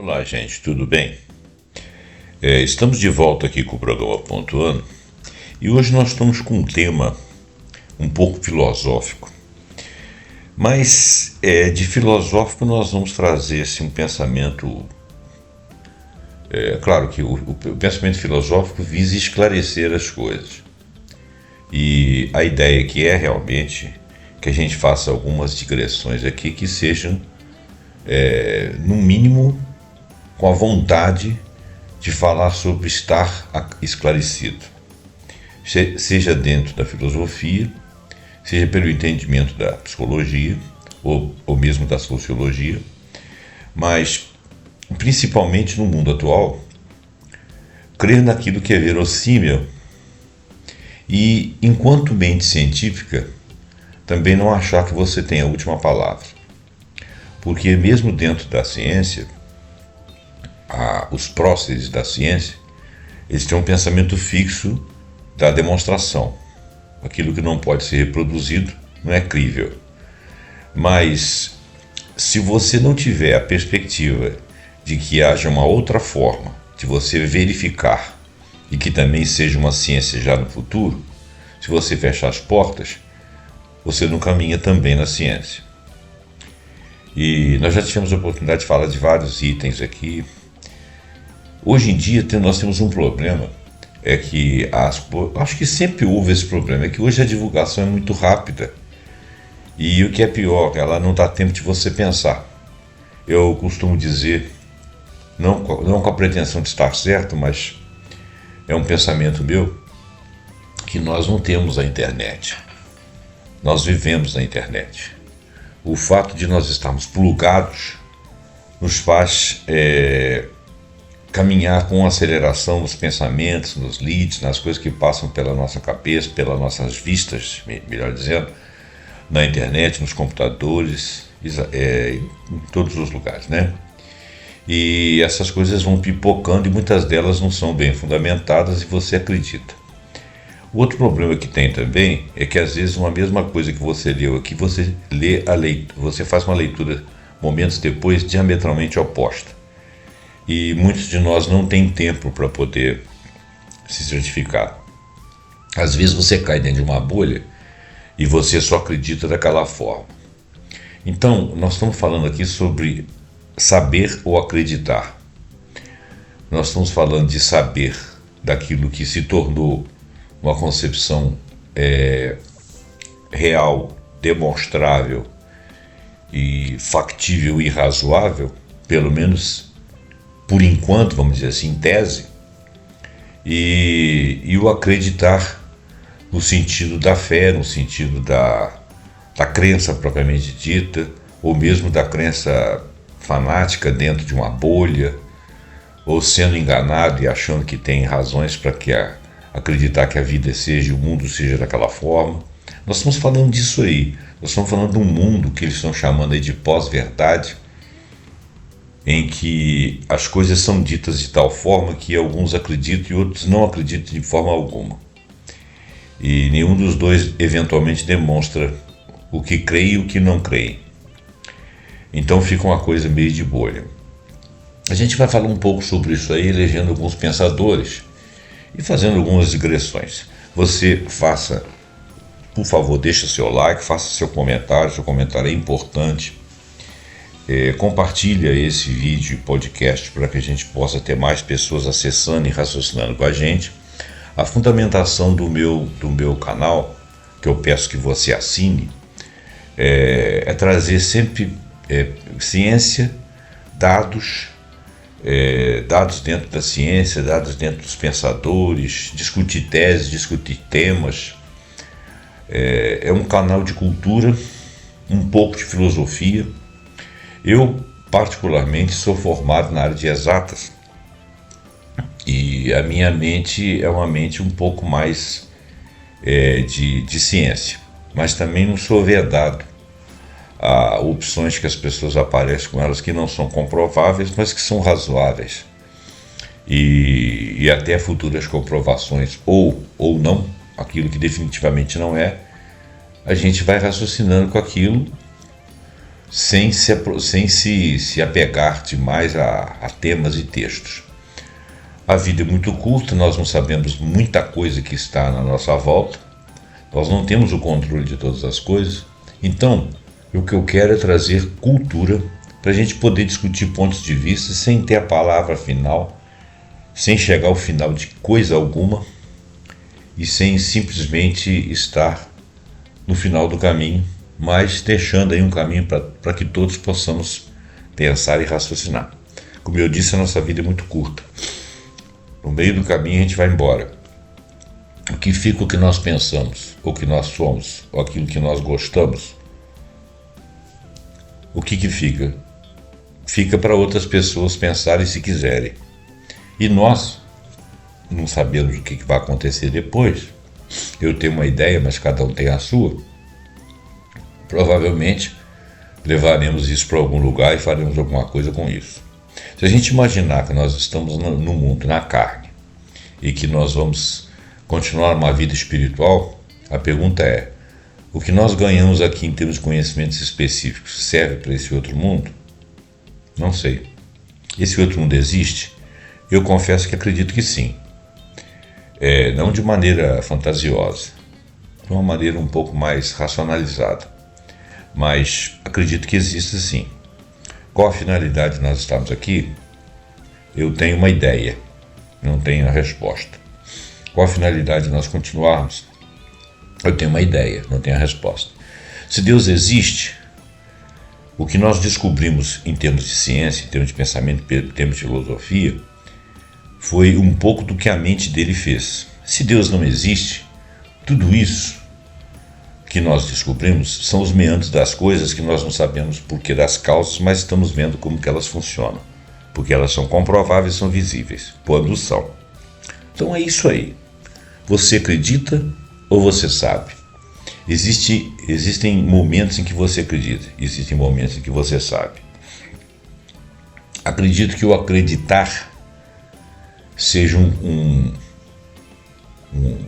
Olá, gente, tudo bem? Estamos de volta aqui com o programa Pontuando e hoje nós estamos com um tema um pouco filosófico, mas de filosófico nós vamos trazer assim, um pensamento. Claro que o pensamento filosófico visa esclarecer as coisas e a ideia aqui é realmente que a gente faça algumas digressões aqui que sejam, no mínimo, com a vontade de falar sobre estar esclarecido, seja dentro da filosofia, seja pelo entendimento da psicologia ou mesmo da sociologia, mas principalmente no mundo atual, crer naquilo que é verossímil e, enquanto mente científica, também não achar que você tem a última palavra, porque mesmo dentro da ciência, os próceres da ciência, eles têm um pensamento fixo da demonstração. Aquilo que não pode ser reproduzido não é crível. Mas se você não tiver a perspectiva de que haja uma outra forma de você verificar e que também seja uma ciência já no futuro, se você fechar as portas, você não caminha também na ciência. E nós já tivemos a oportunidade de falar de vários itens aqui. Hoje em dia nós temos um problema, que acho que sempre houve esse problema, é que hoje a divulgação é muito rápida e o que é pior, ela não dá tempo de você pensar. Eu costumo dizer, não com a pretensão de estar certo, mas é um pensamento meu, que nós não temos a internet, nós vivemos na internet. O fato de nós estarmos plugados nos faz caminhar com aceleração nos pensamentos, nos leads, nas coisas que passam pela nossa cabeça, pelas nossas vistas, melhor dizendo, na internet, nos computadores, em todos os lugares, né? E essas coisas vão pipocando e muitas delas não são bem fundamentadas e você acredita. O outro problema que tem também é que às vezes uma mesma coisa que você leu aqui, você faz uma leitura momentos depois diametralmente oposta. E muitos de nós não têm tempo para poder se certificar. Às vezes você cai dentro de uma bolha e você só acredita daquela forma. Então, nós estamos falando aqui sobre saber ou acreditar. Nós estamos falando de saber daquilo que se tornou uma concepção real, demonstrável e factível e razoável, pelo menos por enquanto, vamos dizer assim, em tese, e o acreditar no sentido da fé, no sentido da crença propriamente dita, ou mesmo da crença fanática dentro de uma bolha, ou sendo enganado e achando que tem razões para acreditar que a vida seja, o mundo seja daquela forma. Nós estamos falando disso aí, nós estamos falando de um mundo que eles estão chamando aí de pós-verdade, em que as coisas são ditas de tal forma que alguns acreditam e outros não acreditam de forma alguma. E nenhum dos dois eventualmente demonstra o que crê e o que não crê. Então fica uma coisa meio de bolha. A gente vai falar um pouco sobre isso aí, elegendo alguns pensadores e fazendo algumas digressões. Você faça, por favor, deixe seu like, faça seu comentário é importante. Compartilha esse vídeo e podcast para que a gente possa ter mais pessoas acessando e raciocinando com a gente. A fundamentação do meu canal, que eu peço que você assine, é trazer sempre ciência, dados dentro da ciência, dados dentro dos pensadores, discutir teses, discutir temas. É um canal de cultura, um pouco de filosofia. Eu, particularmente, sou formado na área de exatas e a minha mente é uma mente um pouco mais de ciência, mas também não sou vedado a opções que as pessoas aparecem com elas que não são comprováveis, mas que são razoáveis e até futuras comprovações ou não, aquilo que definitivamente não é, a gente vai raciocinando com aquilo sem se apegar demais a temas e textos. A vida é muito curta, nós não sabemos muita coisa que está na nossa volta, nós não temos o controle de todas as coisas. Então, o que eu quero é trazer cultura para a gente poder discutir pontos de vista sem ter a palavra final, sem chegar ao final de coisa alguma e sem simplesmente estar no final do caminho, mas deixando aí um caminho para que todos possamos pensar e raciocinar. Como eu disse, a nossa vida é muito curta. No meio do caminho a gente vai embora. O que fica, o que nós pensamos, o que nós somos, ou aquilo que nós gostamos, o que fica? Fica para outras pessoas pensarem se quiserem. E nós não sabemos o que vai acontecer depois. Eu tenho uma ideia, mas cada um tem a sua. Provavelmente levaremos isso para algum lugar e faremos alguma coisa com isso. Se a gente imaginar que nós estamos no mundo, na carne, e que nós vamos continuar uma vida espiritual, a pergunta é: o que nós ganhamos aqui em termos de conhecimentos específicos serve para esse outro mundo? Não sei. Esse outro mundo existe? Eu confesso que acredito que sim. Não de maneira fantasiosa, de uma maneira um pouco mais racionalizada. Mas acredito que existe sim. Qual a finalidade de nós estarmos aqui? Eu tenho uma ideia, não tenho a resposta. Qual a finalidade de nós continuarmos? Eu tenho uma ideia, não tenho a resposta. Se Deus existe, o que nós descobrimos em termos de ciência, em termos de pensamento, em termos de filosofia, foi um pouco do que a mente dele fez. Se Deus não existe, tudo isso que nós descobrimos são os meandros das coisas que nós não sabemos porquê das causas, mas estamos vendo como que elas funcionam, porque elas são comprováveis, são visíveis, quando são. Então é isso aí. Você acredita ou você sabe? Existem momentos em que você acredita, existem momentos em que você sabe. Acredito que o acreditar seja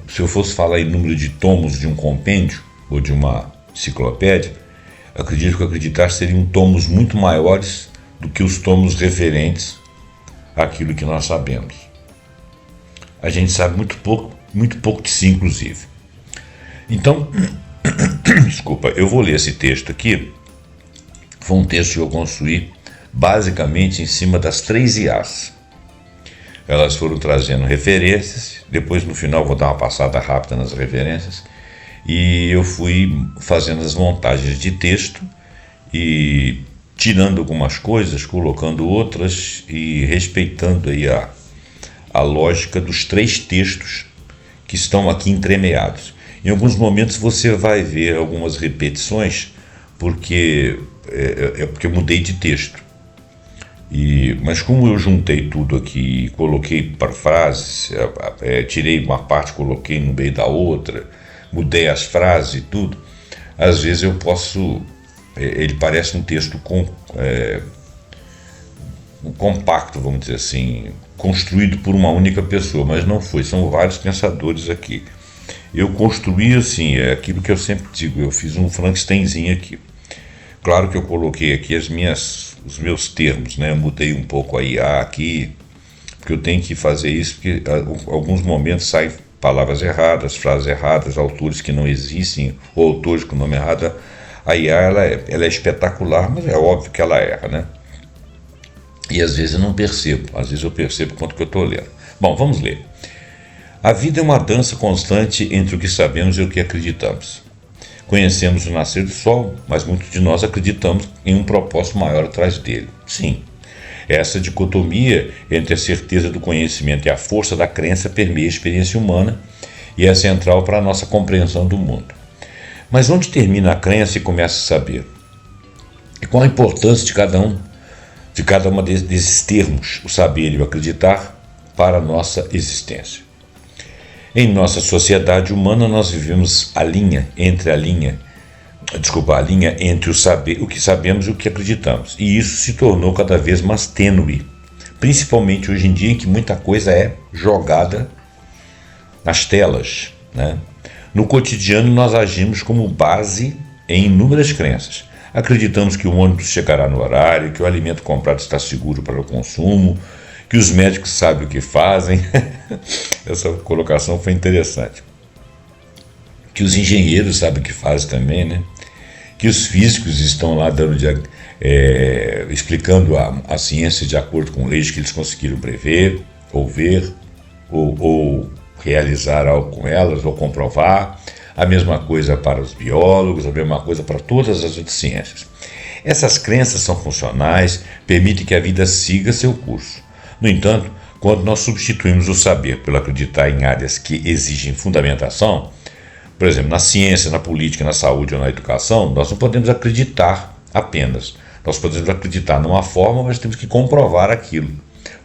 se eu fosse falar em número de tomos de um compêndio ou de uma enciclopédia, acredito que acreditar seriam tomos muito maiores do que os tomos referentes àquilo que nós sabemos. A gente sabe muito pouco de si, inclusive. Então, desculpa, eu vou ler esse texto aqui. Foi um texto que eu construí basicamente em cima das 3 IAs. Elas foram trazendo referências, depois no final vou dar uma passada rápida nas referências, e eu fui fazendo as montagens de texto e tirando algumas coisas, colocando outras e respeitando aí a lógica dos 3 textos que estão aqui entremeados. Em alguns momentos você vai ver algumas repetições porque eu mudei de texto. Mas como eu juntei tudo aqui e coloquei para frases, tirei uma parte, coloquei no meio da outra, mudei as frases e tudo, às vezes eu posso... ele parece um texto compacto, vamos dizer assim, construído por uma única pessoa, mas não foi, são vários pensadores aqui. Eu construí assim, é aquilo que eu sempre digo, eu fiz um Frankensteinzinho aqui. Claro que eu coloquei aqui os meus termos, né? Eu mudei um pouco a IA aqui, porque eu tenho que fazer isso, porque em alguns momentos saem palavras erradas, frases erradas, autores que não existem, ou autores com nome errado. A IA ela é espetacular, mas é óbvio que ela erra, né? E às vezes eu não percebo, às vezes eu percebo quanto que eu estou lendo. Bom, vamos ler. A vida é uma dança constante entre o que sabemos e o que acreditamos. Conhecemos o nascer do sol, mas muitos de nós acreditamos em um propósito maior atrás dele. Sim, essa dicotomia entre a certeza do conhecimento e a força da crença permeia a experiência humana e é central para a nossa compreensão do mundo. Mas onde termina a crença e começa a saber? E qual a importância de cada uma desses termos, o saber e o acreditar, para a nossa existência? Em nossa sociedade humana, nós vivemos a linha entre o que sabemos e o que acreditamos. E isso se tornou cada vez mais tênue, principalmente hoje em dia, em que muita coisa é jogada nas telas, né? No cotidiano, nós agimos como base em inúmeras crenças. Acreditamos que o ônibus chegará no horário, que o alimento comprado está seguro para o consumo, que os médicos sabem o que fazem. Essa colocação foi interessante. Que os engenheiros sabem o que fazem também, né? Que os físicos estão lá explicando a ciência de acordo com leis que eles conseguiram prever, ou ver, ou realizar algo com elas, ou comprovar. A mesma coisa para os biólogos, a mesma coisa para todas as outras ciências. Essas crenças são funcionais, permitem que a vida siga seu curso. No entanto, quando nós substituímos o saber pelo acreditar em áreas que exigem fundamentação, por exemplo, na ciência, na política, na saúde ou na educação, nós não podemos acreditar apenas. Nós podemos acreditar numa forma, mas temos que comprovar aquilo,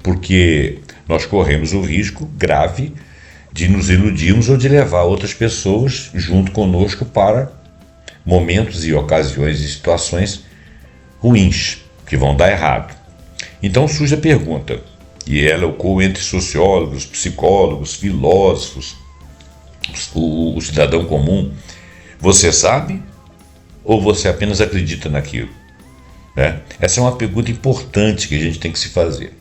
porque nós corremos o risco grave de nos iludirmos ou de levar outras pessoas junto conosco para momentos e ocasiões e situações ruins, que vão dar errado. Então surge a pergunta, e ela ocorre entre sociólogos, psicólogos, filósofos, o cidadão comum: você sabe ou você apenas acredita naquilo? Essa é uma pergunta importante que a gente tem que se fazer.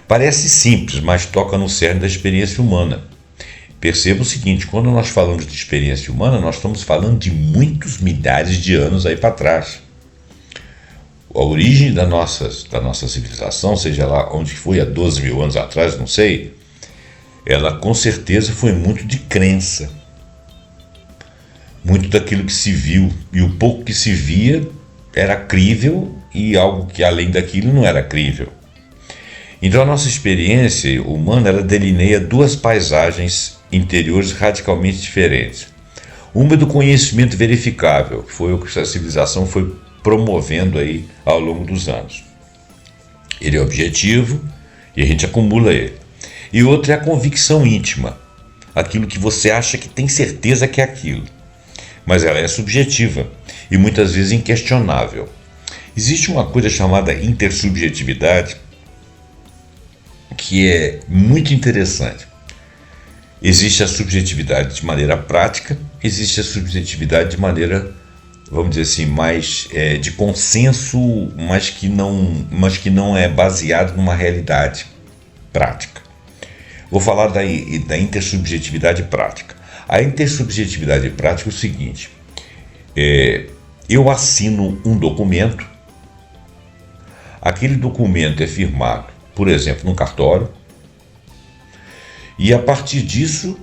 Parece simples, mas toca no cerne da experiência humana. Perceba o seguinte: quando nós falamos de experiência humana, nós estamos falando de muitos milhares de anos aí para trás. A origem da nossa civilização, seja lá onde foi, há 12 mil anos atrás, não sei, ela com certeza foi muito de crença. Muito daquilo que se viu, e o pouco que se via era crível, e algo que além daquilo não era crível. Então a nossa experiência humana, ela delineia duas paisagens interiores radicalmente diferentes. Uma é do conhecimento verificável, que foi o que a civilização foi promovendo aí ao longo dos anos. Ele é objetivo e a gente acumula ele. E outra é a convicção íntima, aquilo que você acha que tem certeza que é aquilo, mas ela é subjetiva e muitas vezes inquestionável. Existe uma coisa chamada intersubjetividade que é muito interessante. Existe a subjetividade de maneira prática, existe a subjetividade de maneira, vamos dizer assim, mais de consenso, mas que não é baseado numa realidade prática. Vou falar da intersubjetividade prática. A intersubjetividade prática é o seguinte: eu assino um documento, aquele documento é firmado, por exemplo, num cartório, e a partir disso,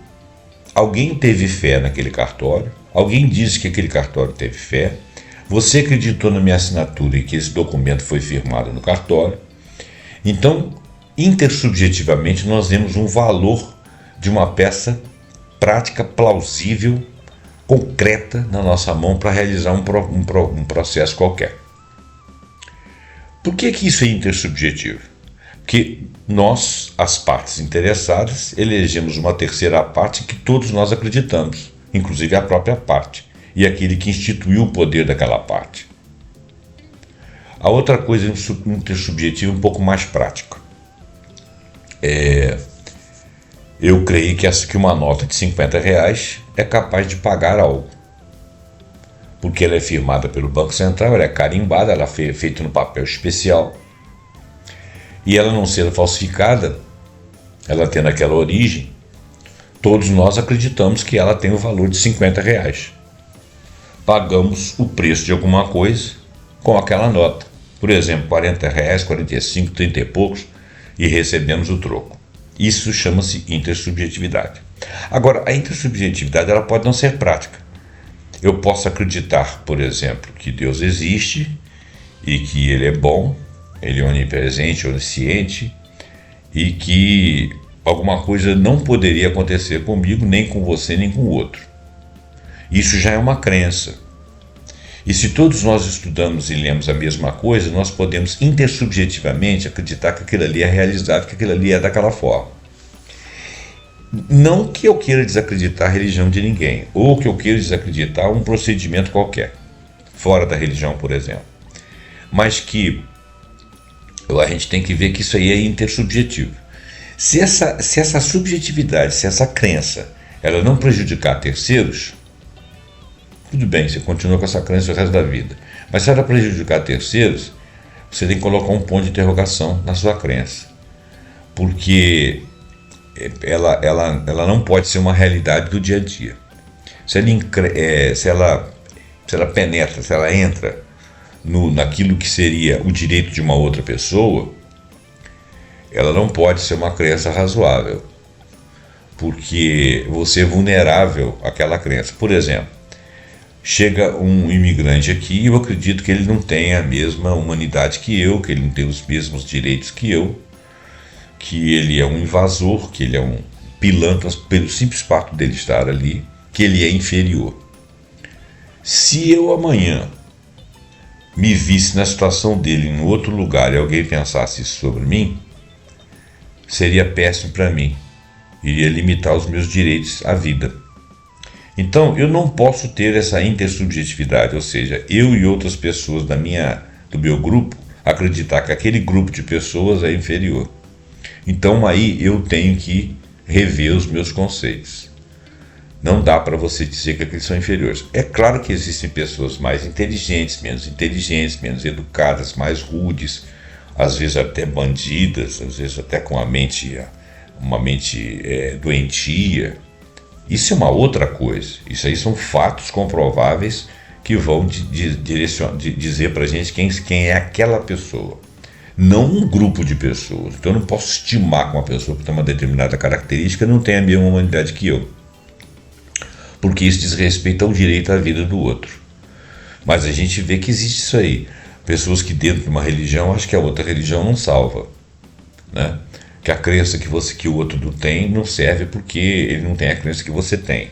alguém teve fé naquele cartório, alguém disse que aquele cartório teve fé, você acreditou na minha assinatura e que esse documento foi firmado no cartório. Então, intersubjetivamente, nós vemos um valor de uma peça prática, plausível, concreta na nossa mão para realizar um processo qualquer. Por que isso é intersubjetivo? Porque nós, as partes interessadas, elegemos uma terceira parte que todos nós acreditamos, inclusive a própria parte, e aquele que instituiu o poder daquela parte. A outra coisa intersubjetiva um pouco mais prática. Eu creio que uma nota de R$50 é capaz de pagar algo, porque ela é firmada pelo Banco Central, ela é carimbada, ela é feita no papel especial, e ela não sendo falsificada, ela tendo aquela origem, todos nós acreditamos que ela tem o valor de R$50. Pagamos o preço de alguma coisa com aquela nota, por exemplo, R$40, 45, 30 e poucos, e recebemos o troco. Isso chama-se intersubjetividade. Agora, a intersubjetividade ela pode não ser prática. Eu posso acreditar, por exemplo, que Deus existe e que Ele é bom, Ele é onipresente, onisciente, e que alguma coisa não poderia acontecer comigo, nem com você, nem com o outro. Isso já é uma crença. E se todos nós estudamos e lemos a mesma coisa, nós podemos intersubjetivamente acreditar que aquilo ali é realizável, que aquilo ali é daquela forma. Não que eu queira desacreditar a religião de ninguém, ou que eu queira desacreditar um procedimento qualquer, fora da religião, por exemplo. Mas que a gente tem que ver que isso aí é intersubjetivo. Se essa subjetividade, se essa crença, ela não prejudicar terceiros, tudo bem, você continua com essa crença o resto da vida. Mas se ela prejudicar terceiros, você tem que colocar um ponto de interrogação na sua crença, porque ela não pode ser uma realidade do dia a dia. Se ela penetra, se ela entra naquilo que seria o direito de uma outra pessoa, ela não pode ser uma crença razoável, porque você é vulnerável àquela crença. Por exemplo, chega um imigrante aqui e eu acredito que ele não tem a mesma humanidade que eu, que ele não tem os mesmos direitos que eu, que ele é um invasor, que ele é um pilantra pelo simples fato dele estar ali, que ele é inferior. Se eu amanhã me visse na situação dele em outro lugar e alguém pensasse isso sobre mim, seria péssimo para mim, iria limitar os meus direitos à vida. Então eu não posso ter essa intersubjetividade, ou seja, eu e outras pessoas do meu grupo acreditar que aquele grupo de pessoas é inferior. Então aí eu tenho que rever os meus conceitos. Não dá para você dizer que aqueles são inferiores. É claro que existem pessoas mais inteligentes, menos educadas, mais rudes, às vezes até bandidas, às vezes até com uma mente doentia. Isso é uma outra coisa. Isso aí são fatos comprováveis que vão dizer para a gente quem é aquela pessoa. Não um grupo de pessoas. Então eu não posso estimar que uma pessoa que tem uma determinada característica não tem a mesma humanidade que eu, porque isso diz respeito ao direito à vida do outro. Mas a gente vê que existe isso aí. Pessoas que dentro de uma religião acham que a outra religião não salva, né? Que a crença que o outro não tem não serve porque ele não tem a crença que você tem.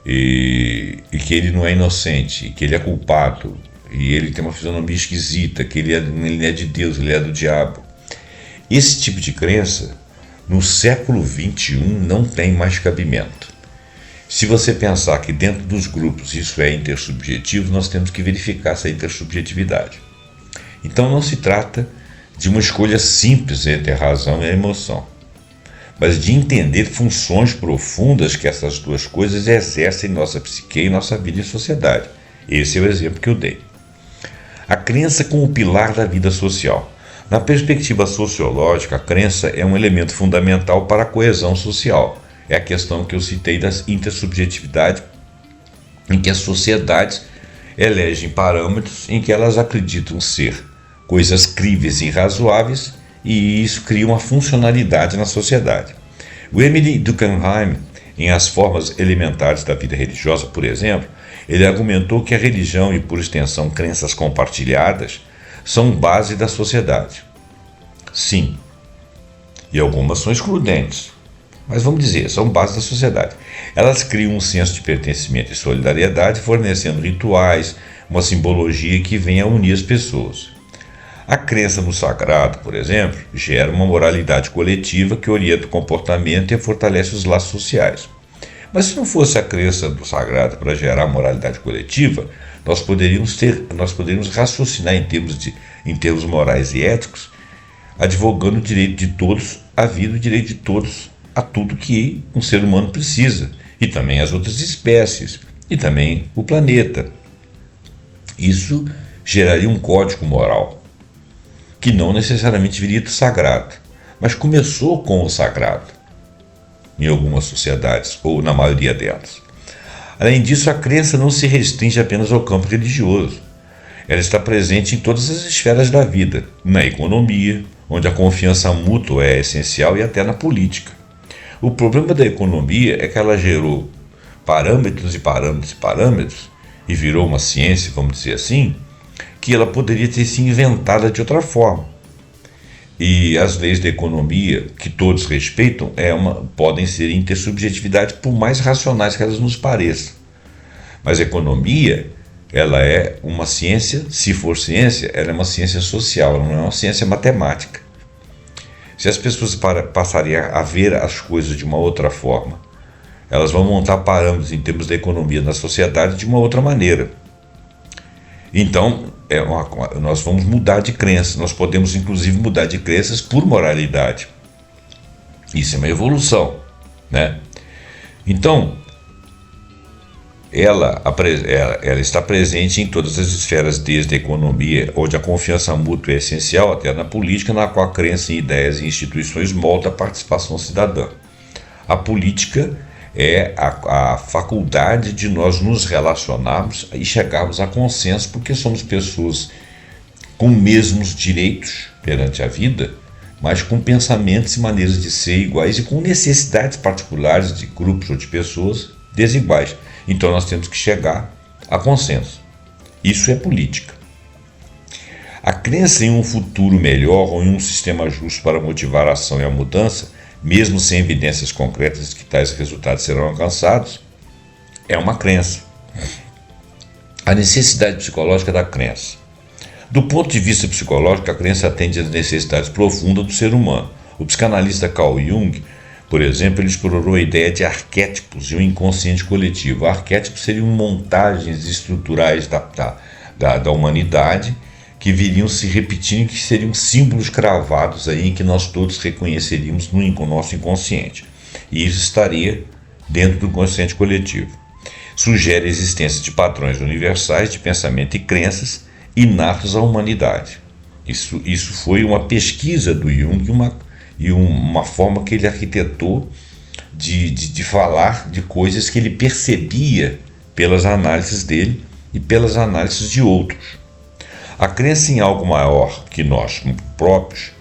E que ele não é inocente, que ele é culpado, e ele tem uma fisionomia esquisita, que ele é de Deus, ele é do diabo. Esse tipo de crença, no século XXI, não tem mais cabimento. Se você pensar que dentro dos grupos isso é intersubjetivo, nós temos que verificar essa intersubjetividade. Então não se trata de uma escolha simples entre a razão e a emoção, mas de entender funções profundas que essas duas coisas exercem em nossa psique e nossa vida em sociedade. Esse é o exemplo que eu dei. A crença como pilar da vida social. Na perspectiva sociológica, a crença é um elemento fundamental para a coesão social. É a questão que eu citei da intersubjetividade, em que as sociedades elegem parâmetros em que elas acreditam ser coisas críveis e razoáveis, e isso cria uma funcionalidade na sociedade. O Emile Durkheim, em As Formas Elementares da Vida Religiosa, por exemplo, ele argumentou que a religião e, por extensão, crenças compartilhadas são base da sociedade. Sim, e algumas são excludentes, mas vamos dizer, são base da sociedade. Elas criam um senso de pertencimento e solidariedade, fornecendo rituais, uma simbologia que vem a unir as pessoas. A crença no sagrado, por exemplo, gera uma moralidade coletiva que orienta o comportamento e fortalece os laços sociais. Mas se não fosse a crença do sagrado para gerar moralidade coletiva, nós poderíamos raciocinar em termos morais e éticos, advogando o direito de todos à vida, o direito de todos a tudo que um ser humano precisa, e também as outras espécies, e também o planeta. Isso geraria um código moral, que não necessariamente viria do sagrado, mas começou com o sagrado, em algumas sociedades, ou na maioria delas. Além disso, a crença não se restringe apenas ao campo religioso. Ela está presente em todas as esferas da vida, na economia, onde a confiança mútua é essencial, e até na política. O problema da economia é que ela gerou parâmetros e parâmetros e parâmetros, e virou uma ciência, vamos dizer assim, que ela poderia ter sido inventada de outra forma. E as leis da economia, que todos respeitam, podem ser intersubjetividade, por mais racionais que elas nos pareçam. Mas a economia, ela é uma ciência, se for ciência, ela é uma ciência social, ela não é uma ciência matemática. Se as pessoas passarem a ver as coisas de uma outra forma, elas vão montar parâmetros em termos da economia na sociedade de uma outra maneira. Então, nós vamos mudar de crença. Nós podemos, inclusive, mudar de crenças por moralidade. Isso é uma evolução, né? Então, ela está presente em todas as esferas, desde a economia, onde a confiança mútua é essencial, até na política, na qual a crença em ideias e instituições molda a participação cidadã. A política é a faculdade de nós nos relacionarmos e chegarmos a consenso, porque somos pessoas com mesmos direitos perante a vida, mas com pensamentos e maneiras de ser iguais e com necessidades particulares de grupos ou de pessoas desiguais. Então nós temos que chegar a consenso. Isso é política. A crença em um futuro melhor ou em um sistema justo para motivar a ação e a mudança, mesmo sem evidências concretas de que tais resultados serão alcançados, é uma crença. A necessidade psicológica da crença. Do ponto de vista psicológico, a crença atende às necessidades profundas do ser humano. O psicanalista Carl Jung, por exemplo, ele explorou a ideia de arquétipos e o inconsciente coletivo. Arquétipos seriam montagens estruturais da humanidade que viriam se repetindo, que seriam símbolos cravados aí em que nós todos reconheceríamos no nosso inconsciente. E isso estaria dentro do consciente coletivo. Sugere a existência de padrões universais de pensamento e crenças inatos à humanidade. Isso foi uma pesquisa do Jung e uma forma que ele arquitetou de falar de coisas que ele percebia pelas análises dele e pelas análises de outros. A crença em algo maior que nós próprios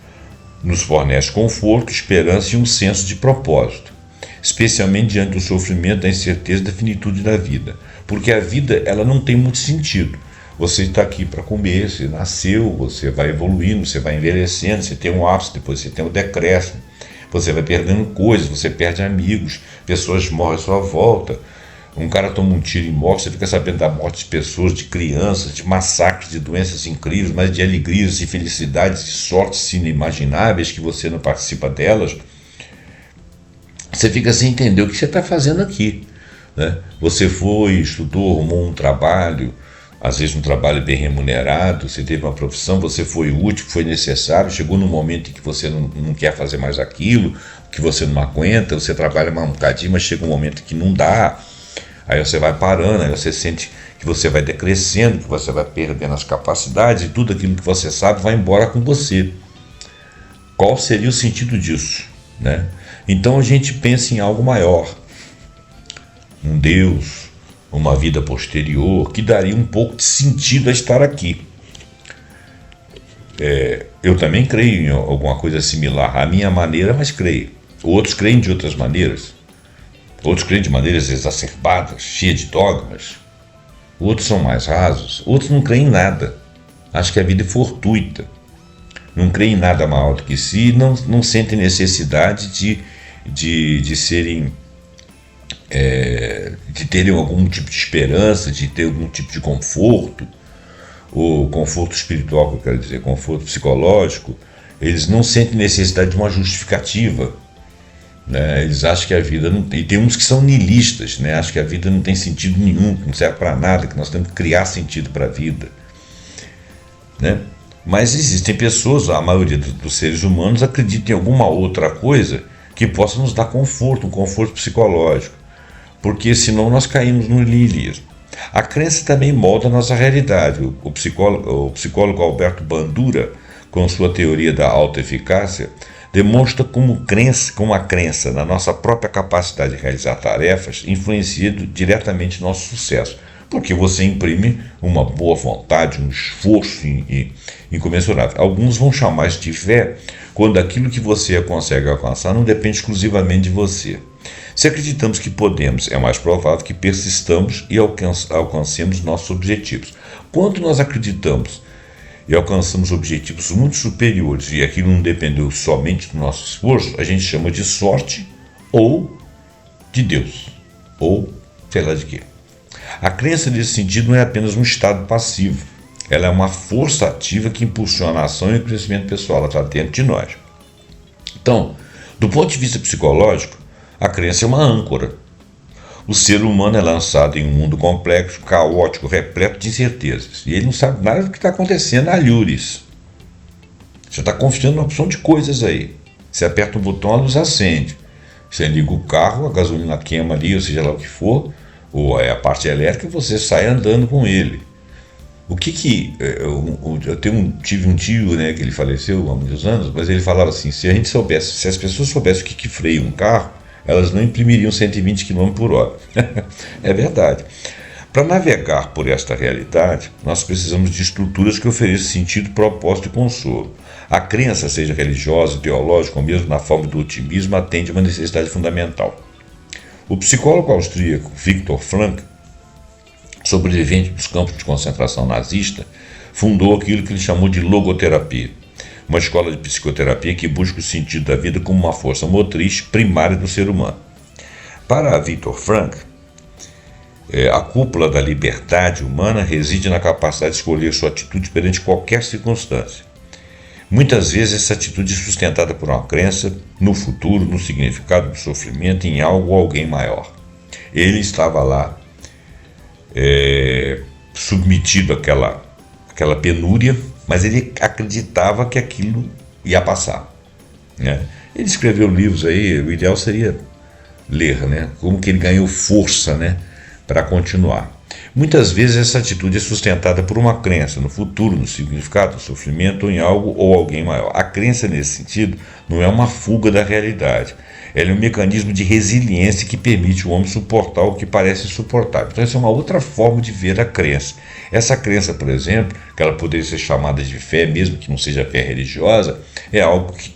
nos fornece conforto, esperança e um senso de propósito, especialmente diante do sofrimento, da incerteza e da finitude da vida, porque a vida ela não tem muito sentido. Você está aqui para comer, você nasceu, você vai evoluindo, você vai envelhecendo, você tem um ápice, depois você tem um decréscimo, você vai perdendo coisas, você perde amigos, pessoas morrem à sua volta, um cara toma um tiro e morre, você fica sabendo da morte de pessoas, de crianças, de massacres, de doenças incríveis, mas de alegrias e felicidades e sortes inimagináveis que você não participa delas. Você fica sem entender o que você está fazendo aqui, né? Você foi, estudou, arrumou um trabalho, às vezes um trabalho bem remunerado, você teve uma profissão, você foi útil, foi necessário, chegou num momento em que você não quer fazer mais aquilo, que você não aguenta, você trabalha mais um bocadinho, mas chega um momento que não dá, aí você vai parando, aí você sente que você vai decrescendo, que você vai perdendo as capacidades e tudo aquilo que você sabe vai embora com você. Qual seria o sentido disso, né? Então a gente pensa em algo maior, um Deus, uma vida posterior, que daria um pouco de sentido a estar aqui. Eu também creio em alguma coisa similar, à minha maneira, mas creio. Outros creem de outras maneiras. Outros creem de maneiras exacerbadas, cheias de dogmas. Outros são mais rasos. Outros não creem em nada. Acham que a vida é fortuita. Não creem em nada maior do que si, não sentem necessidade de serem... de terem algum tipo de esperança, de ter algum tipo de conforto, ou conforto espiritual, que eu quero dizer, conforto psicológico. Eles não sentem necessidade de uma justificativa, né? Eles acham que a vida não tem, e tem uns que são niilistas, né? Acham que a vida não tem sentido nenhum, que não serve para nada, que nós temos que criar sentido para a vida, né? Mas existem pessoas, a maioria dos seres humanos acredita em alguma outra coisa que possa nos dar conforto, um conforto psicológico, porque senão nós caímos no niilismo. A crença também molda a nossa realidade. O psicólogo Alberto Bandura, com sua teoria da autoeficácia, demonstra como a crença na nossa própria capacidade de realizar tarefas influencia diretamente nosso sucesso, porque você imprime uma boa vontade, um esforço incomensurável. Alguns vão chamar isso de fé quando aquilo que você consegue alcançar não depende exclusivamente de você. Se acreditamos que podemos, é mais provável que persistamos e alcancemos nossos objetivos. Quando nós acreditamos e alcançamos objetivos muito superiores e aquilo não dependeu somente do nosso esforço, a gente chama de sorte ou de Deus, ou sei lá de quê. A crença nesse sentido não é apenas um estado passivo, ela é uma força ativa que impulsiona a ação e o crescimento pessoal, ela está dentro de nós. Então, do ponto de vista psicológico, a crença é uma âncora. O ser humano é lançado em um mundo complexo, caótico, repleto de incertezas. E ele não sabe nada do que está acontecendo, alhures. Você está confiando numa opção de coisas aí. Você aperta um botão, a luz acende. Você liga o carro, a gasolina queima ali, ou seja lá o que for, ou é a parte elétrica, você sai andando com ele. Tive um tio, né, que ele faleceu há muitos anos, mas ele falava assim: se as pessoas soubessem o que freia um carro, elas não imprimiriam 120 km por hora. É verdade. Para navegar por esta realidade, nós precisamos de estruturas que ofereçam sentido, propósito e consolo. A crença, seja religiosa, teológica ou mesmo na forma do otimismo, atende a uma necessidade fundamental. O psicólogo austríaco Viktor Frankl, sobrevivente dos campos de concentração nazista, fundou aquilo que ele chamou de logoterapia, uma escola de psicoterapia que busca o sentido da vida como uma força motriz primária do ser humano. Para Viktor Frankl, a cúpula da liberdade humana reside na capacidade de escolher sua atitude perante qualquer circunstância. Muitas vezes essa atitude é sustentada por uma crença no futuro, no significado do sofrimento, em algo ou alguém maior. Ele estava lá submetido àquela penúria, mas ele acreditava que aquilo ia passar, né? Ele escreveu livros aí, o ideal seria ler, né? Como que ele ganhou força, né, para continuar. Muitas vezes essa atitude é sustentada por uma crença no futuro, no significado do sofrimento ou em algo ou alguém maior. A crença nesse sentido não é uma fuga da realidade. Ela é um mecanismo de resiliência que permite o homem suportar o que parece insuportável. Então essa é uma outra forma de ver a crença. Essa crença, por exemplo, que ela poderia ser chamada de fé, mesmo que não seja fé religiosa, é algo que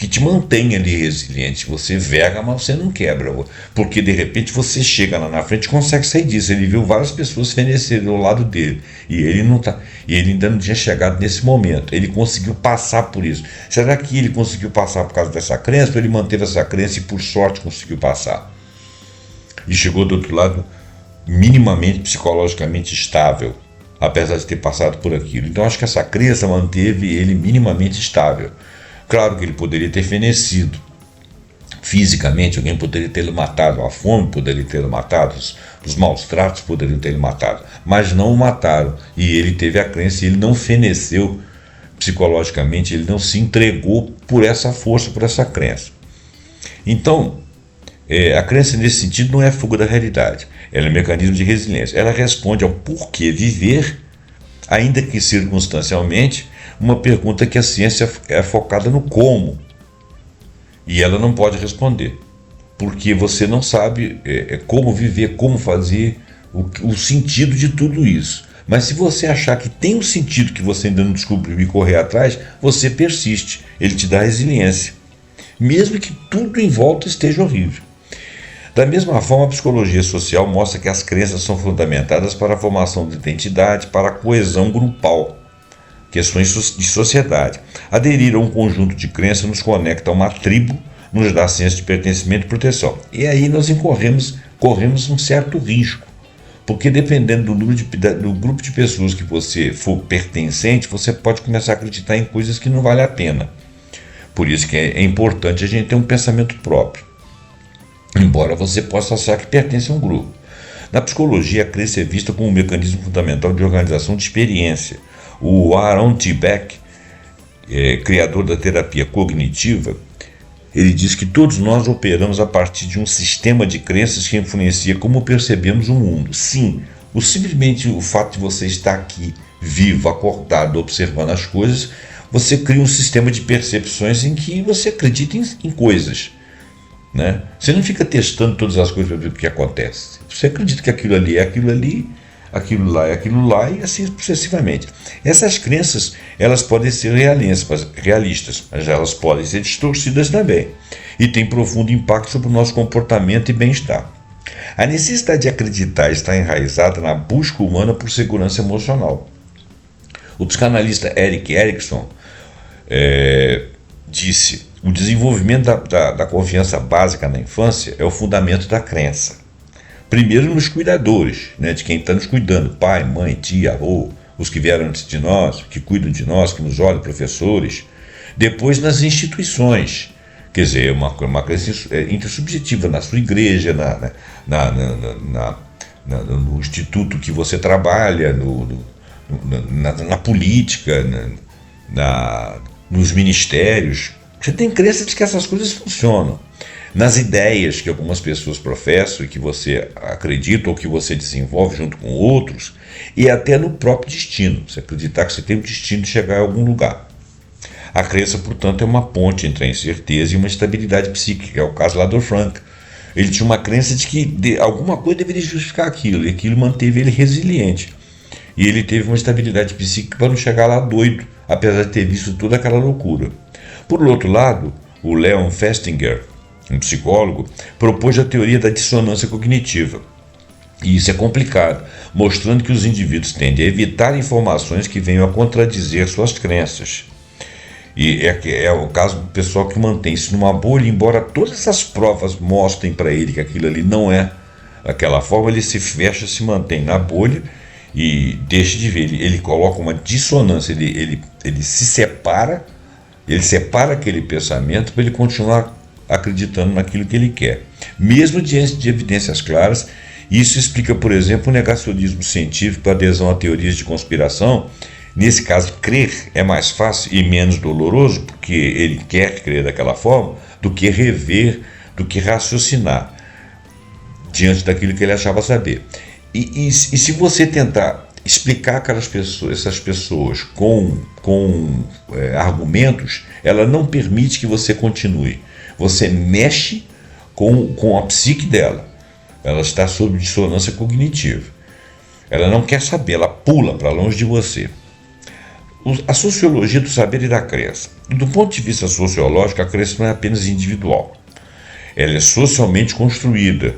te mantém ali resiliente. Você verga, mas você não quebra, porque de repente você chega lá na frente e consegue sair disso. Ele viu várias pessoas fenecerem ao lado dele e ele ainda não tinha chegado nesse momento. Ele conseguiu passar por isso. Será que ele conseguiu passar por causa dessa crença, ou ele manteve essa crença e por sorte conseguiu passar e chegou do outro lado minimamente psicologicamente estável, apesar de ter passado por aquilo? Então acho que essa crença manteve ele minimamente estável. Claro que ele poderia ter fenecido fisicamente, alguém poderia tê-lo matado, a fome poderia tê-lo matado, os maus tratos poderiam tê-lo matado, mas não o mataram. E ele teve a crença, e ele não feneceu psicologicamente, ele não se entregou por essa força, por essa crença. Então, a crença nesse sentido não é fuga da realidade, ela é um mecanismo de resiliência. Ela responde ao porquê viver, ainda que circunstancialmente, uma pergunta que a ciência é focada no como, e ela não pode responder, porque você não sabe como viver, como fazer, o sentido de tudo isso. Mas se você achar que tem um sentido que você ainda não descobriu e correr atrás, você persiste, ele te dá resiliência, mesmo que tudo em volta esteja horrível. Da mesma forma, a psicologia social mostra que as crenças são fundamentadas para a formação de identidade, para a coesão grupal, questões de sociedade. Aderir a um conjunto de crenças nos conecta a uma tribo, nos dá senso de pertencimento e proteção. E aí nós corremos um certo risco, porque dependendo do número do grupo de pessoas que você for pertencente, você pode começar a acreditar em coisas que não valem a pena. Por isso que é importante a gente ter um pensamento próprio, embora você possa achar que pertence a um grupo. Na psicologia, a crença é vista como um mecanismo fundamental de organização de experiência. O Aaron T. Beck, criador da terapia cognitiva, ele diz que todos nós operamos a partir de um sistema de crenças que influencia como percebemos o mundo. Sim, simplesmente o fato de você estar aqui, vivo, acordado, observando as coisas, você cria um sistema de percepções em que você acredita em coisas, né? Você não fica testando todas as coisas para ver o que acontece. Você acredita que aquilo ali é aquilo ali, aquilo lá é aquilo lá, e assim sucessivamente. Essas crenças, elas podem ser realistas, mas elas podem ser distorcidas também, e têm profundo impacto sobre o nosso comportamento e bem-estar. A necessidade de acreditar está enraizada na busca humana por segurança emocional. O psicanalista Erik Erikson disse: o desenvolvimento da confiança básica na infância é o fundamento da crença. Primeiro nos cuidadores, né, de quem está nos cuidando, pai, mãe, tia, avô, os que vieram antes de nós, que cuidam de nós, que nos olham, professores. Depois nas instituições, quer dizer, uma crença intersubjetiva na sua igreja, no instituto que você trabalha, na política, nos ministérios. Você tem crença de que essas coisas funcionam. nas ideias que algumas pessoas professam e que você acredita ou que você desenvolve junto com outros, e até no próprio destino, você acreditar que você tem o destino de chegar a algum lugar. A crença, portanto, é uma ponte entre a incerteza e uma estabilidade psíquica, é o caso lá do Frank. Ele tinha uma crença de que alguma coisa deveria justificar aquilo, e aquilo manteve ele resiliente. E ele teve uma estabilidade psíquica para não chegar lá doido, apesar de ter visto toda aquela loucura. Por outro lado, o Leon Festinger, um psicólogo, propôs a teoria da dissonância cognitiva. E isso é complicado, mostrando que os indivíduos tendem a evitar informações que venham a contradizer suas crenças. E é o caso do pessoal que mantém-se numa bolha, embora todas as provas mostrem para ele que aquilo ali não é daquela forma, ele se fecha, se mantém na bolha e deixa de ver. Ele coloca uma dissonância, ele se separa, ele separa aquele pensamento para ele continuar acreditando naquilo que ele quer, mesmo diante de evidências claras. Isso explica, por exemplo, o negacionismo científico, a adesão a teorias de conspiração. Nesse caso, crer é mais fácil e menos doloroso, porque ele quer crer daquela forma, do que rever, do que raciocinar diante daquilo que ele achava saber. E se você tentar explicar essas pessoas com argumentos, ela não permite que você continue. Você mexe com a psique dela. Ela está sob dissonância cognitiva. Ela não quer saber, ela pula para longe de você. A sociologia do saber e da crença. Do ponto de vista sociológico, a crença não é apenas individual. Ela é socialmente construída.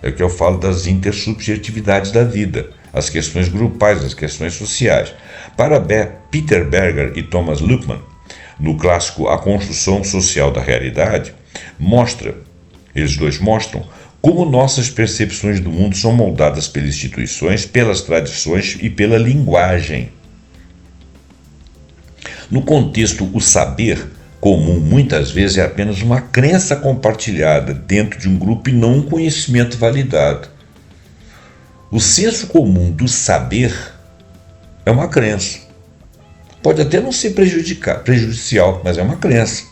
É o que eu falo das intersubjetividades da vida, as questões grupais, as questões sociais. Para Peter Berger e Thomas Luckmann, no clássico A Construção Social da Realidade, eles dois mostram como nossas percepções do mundo são moldadas pelas instituições, pelas tradições e pela linguagem. No contexto, o saber comum muitas vezes é apenas uma crença compartilhada dentro de um grupo e não um conhecimento validado. O senso comum do saber é uma crença. Pode até não ser prejudicial, mas é uma crença.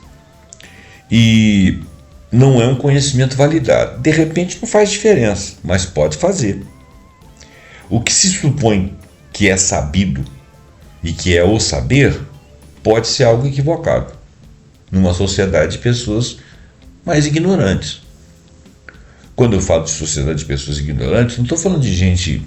E não é um conhecimento validado. De repente não faz diferença, mas pode fazer. O que se supõe que é sabido e que é o saber pode ser algo equivocado numa sociedade de pessoas mais ignorantes. Quando eu falo de sociedade de pessoas ignorantes, não estou falando de gente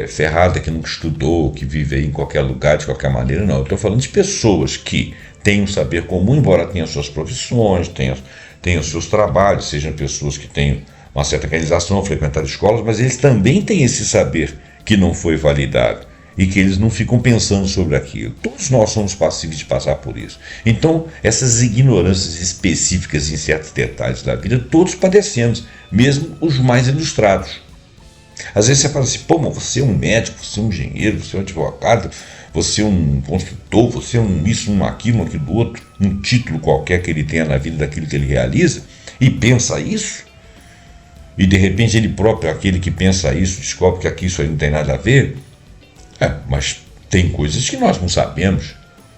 ferrada que nunca estudou, que vive aí em qualquer lugar, de qualquer maneira, não. Eu estou falando de pessoas que têm um saber comum, embora tenham suas profissões, tenham seus trabalhos, sejam pessoas que tenham uma certa realização, frequentar escolas, mas eles também têm esse saber que não foi validado e que eles não ficam pensando sobre aquilo. Todos nós somos passíveis de passar por isso. Então, essas ignorâncias específicas em certos detalhes da vida, todos padecemos, mesmo os mais ilustrados. Às vezes você fala assim, pô, mas você é um médico, você é um engenheiro, você é um advogado, você é um construtor, você é um isso, um aquilo, outro, um título qualquer que ele tenha na vida daquilo que ele realiza, e pensa isso, e de repente ele próprio, aquele que pensa isso, descobre que aqui isso aí não tem nada a ver. Mas tem coisas que nós não sabemos.